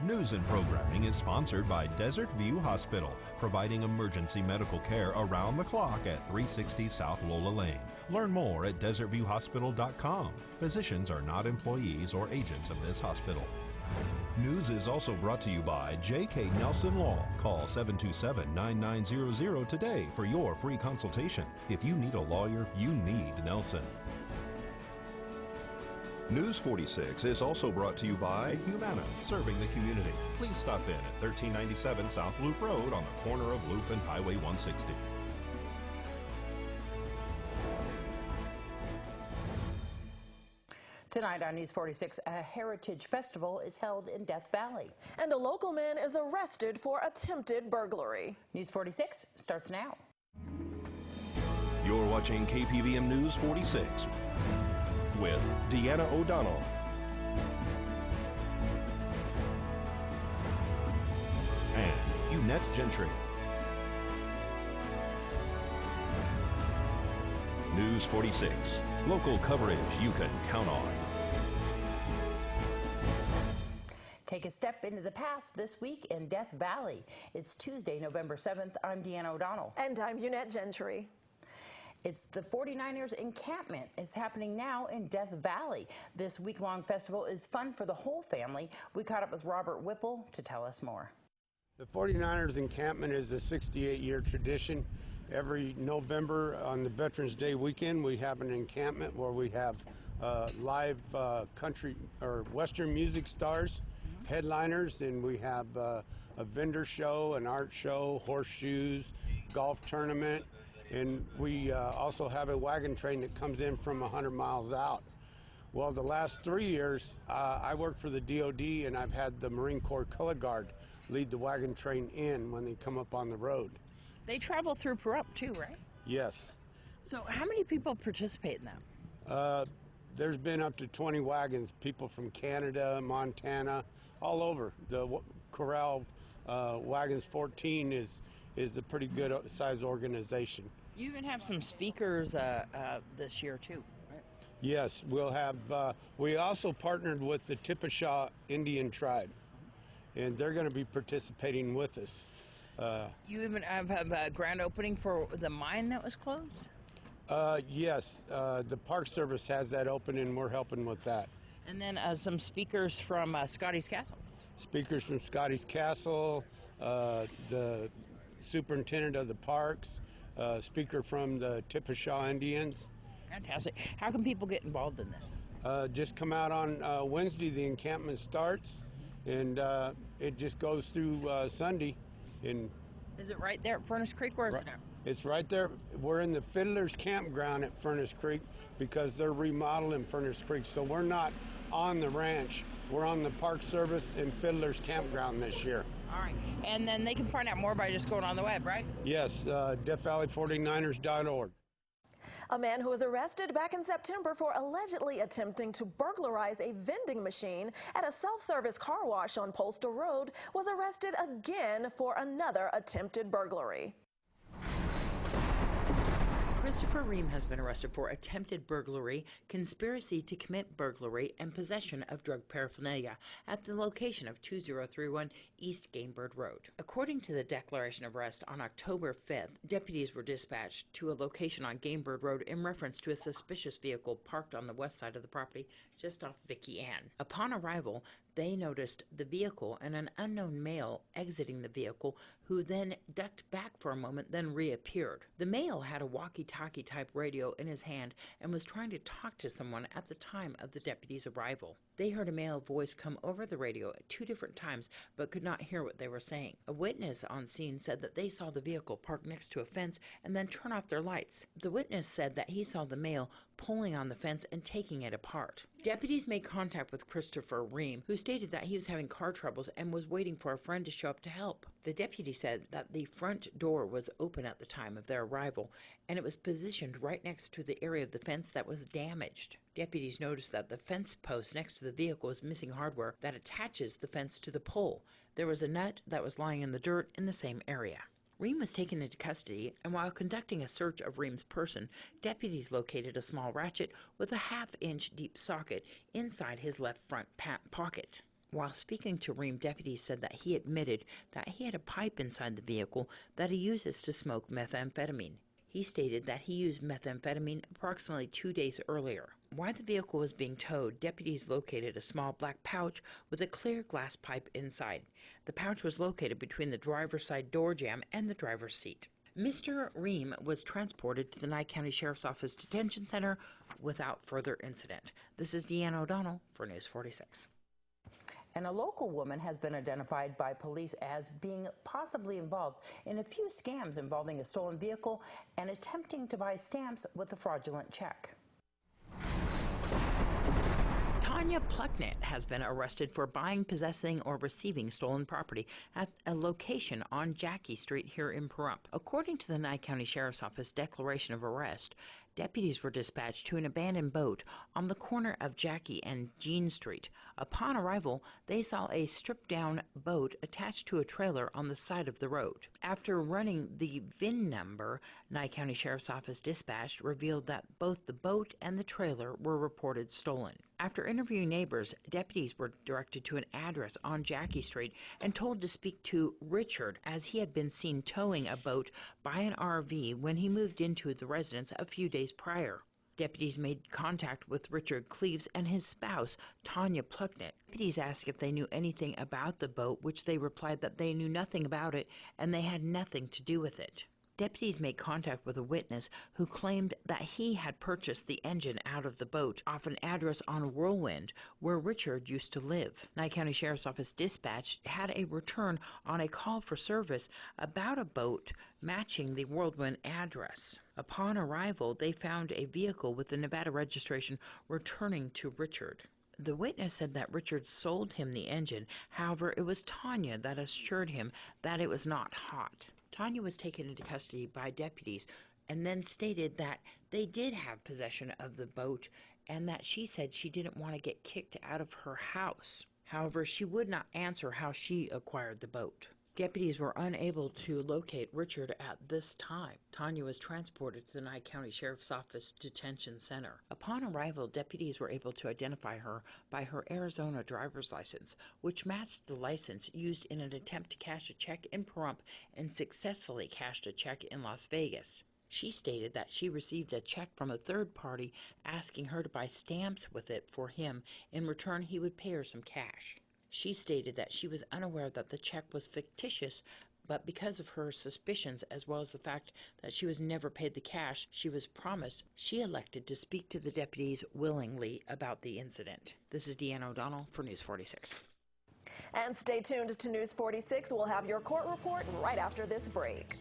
News and programming is sponsored by Desert View Hospital, providing emergency medical care around the clock at 360 South Lola Lane. Learn more at desertviewhospital.com. Physicians are not employees or agents of this hospital. News is also brought to you by J.K. Nelson Law. Call 727-9900 today for your free consultation. If you need a lawyer, you need Nelson. News 46 is also brought to you by Humana, serving the community. Please stop in at 1397 South Loop Road on the corner of Loop and Highway 160. Tonight on News 46, a heritage festival is held in Death Valley. And a local man is arrested for attempted burglary. News 46 starts now. You're watching KPVM News 46 with Deanna O'Donnell and Eunette Gentry. News 46, local coverage you can count on. Take a step into the past this week in Death Valley. It's Tuesday, November 7th. I'm Deanna O'Donnell. And I'm Eunette Gentry. It's the 49ers encampment. It's happening now in Death Valley. This week-long festival is fun for the whole family. We caught up with Robert Whipple to tell us more. The 49ers encampment is a 68-year tradition. Every November on the Veterans Day weekend, we have an encampment where we have live country or Western music stars, headliners, and we have a vendor show, an art show, horseshoes, golf tournament, and we also have a wagon train that comes in from 100 miles out. Well, the last 3 years, I worked for the DOD, and I've had the Marine Corps Color Guard lead the wagon train in when they come up on the road. They travel through Pahrump too, right? Yes. So how many people participate in that? There's been up to 20 wagons, people from Canada, Montana, all over. The Corral Wagons 14 is a pretty good size organization. You even have some speakers this year too, right? Yes, we'll have, we also partnered with the Tippecanoe Indian tribe, and they're going to be participating with us. You even have a grand opening for the mine that was closed? Yes, the Park Service has that open, and we're helping with that. And then some speakers from Scotty's Castle. Speakers from Scotty's Castle, the superintendent of the parks, speaker from the Tippecanoe Indians. Fantastic. How can people get involved in this? Just come out on Wednesday. The encampment starts, and it just goes through Sunday. Is it right there at Furnace Creek, or is it now? It's right there. We're in the Fiddler's Campground at Furnace Creek because they're remodeling Furnace Creek. So we're not on the ranch. We're on the Park Service and Fiddler's Campground this year. All right. And then they can find out more by just going on the web, right? Yes, deathvalley49ers.org. A man who was arrested back in September for allegedly attempting to burglarize a vending machine at a self-service car wash on Postal Road was arrested again for another attempted burglary. Christopher Ream has been arrested for attempted burglary, conspiracy to commit burglary, and possession of drug paraphernalia at the location of 2031 East Gamebird Road. According to the declaration of arrest on October 5th, deputies were dispatched to a location on Gamebird Road in reference to a suspicious vehicle parked on the west side of the property just off Vicky Ann. Upon arrival, they noticed the vehicle and an unknown male exiting the vehicle, who then ducked back for a moment, then reappeared. The male had a walkie-talkie type radio in his hand and was trying to talk to someone at the time of the deputies' arrival. They heard a male voice come over the radio at 2 different times but could not hear what they were saying. A witness on scene said that they saw the vehicle park next to a fence and then turn off their lights. The witness said that he saw the male pulling on the fence and taking it apart. Deputies made contact with Christopher Ream, who stated that he was having car troubles and was waiting for a friend to show up to help. The deputy said that the front door was open at the time of their arrival, and it was positioned right next to the area of the fence that was damaged. Deputies noticed that the fence post next to the vehicle was missing hardware that attaches the fence to the pole. There was a nut that was lying in the dirt in the same area. Ream was taken into custody, and while conducting a search of Ream's person, deputies located a small ratchet with a half-inch deep socket inside his left front pocket. While speaking to Ream, deputies said that he admitted that he had a pipe inside the vehicle that he uses to smoke methamphetamine. He stated that he used methamphetamine approximately 2 days earlier. While the vehicle was being towed, deputies located a small black pouch with a clear glass pipe inside. The pouch was located between the driver's side door jamb and the driver's seat. Mr. Ream was transported to the Nye County Sheriff's Office Detention Center without further incident. This is Deanne O'Donnell for News 46. And a local woman has been identified by police as being possibly involved in a few scams involving a stolen vehicle and attempting to buy stamps with a fraudulent check. Tanya Plucknett has been arrested for buying, possessing, or receiving stolen property at a location on Jackie Street here in Pahrump. According to the Nye County Sheriff's Office declaration of arrest, deputies were dispatched to an abandoned boat on the corner of Jackie and Jean Street. Upon arrival, they saw a stripped-down boat attached to a trailer on the side of the road. After running the VIN number, Nye County Sheriff's Office dispatched revealed that both the boat and the trailer were reported stolen. After interviewing neighbors, deputies were directed to an address on Jackie Street and told to speak to Richard, as he had been seen towing a boat by an RV when he moved into the residence a few days prior. Deputies made contact with Richard Cleaves and his spouse, Tanya Plucknett. Deputies asked if they knew anything about the boat, which they replied that they knew nothing about it and they had nothing to do with it. Deputies made contact with a witness who claimed that he had purchased the engine out of the boat off an address on Whirlwind, where Richard used to live. Nye County Sheriff's Office dispatch had a return on a call for service about a boat matching the Whirlwind address. Upon arrival, they found a vehicle with the Nevada registration returning to Richard. The witness said that Richard sold him the engine. However, it was Tanya that assured him that it was not hot. Tanya was taken into custody by deputies and then stated that they did have possession of the boat and that she said she didn't want to get kicked out of her house. However, she would not answer how she acquired the boat. Deputies were unable to locate Richard at this time. Tanya was transported to the Nye County Sheriff's Office Detention Center. Upon arrival, deputies were able to identify her by her Arizona driver's license, which matched the license used in an attempt to cash a check in Pahrump and successfully cashed a check in Las Vegas. She stated that she received a check from a third party asking her to buy stamps with it for him. In return, he would pay her some cash. She stated that she was unaware that the check was fictitious, but because of her suspicions as well as the fact that she was never paid the cash she was promised, she elected to speak to the deputies willingly about the incident. This is Deanne O'Donnell for News 46. And stay tuned to News 46. We'll have your court report right after this break.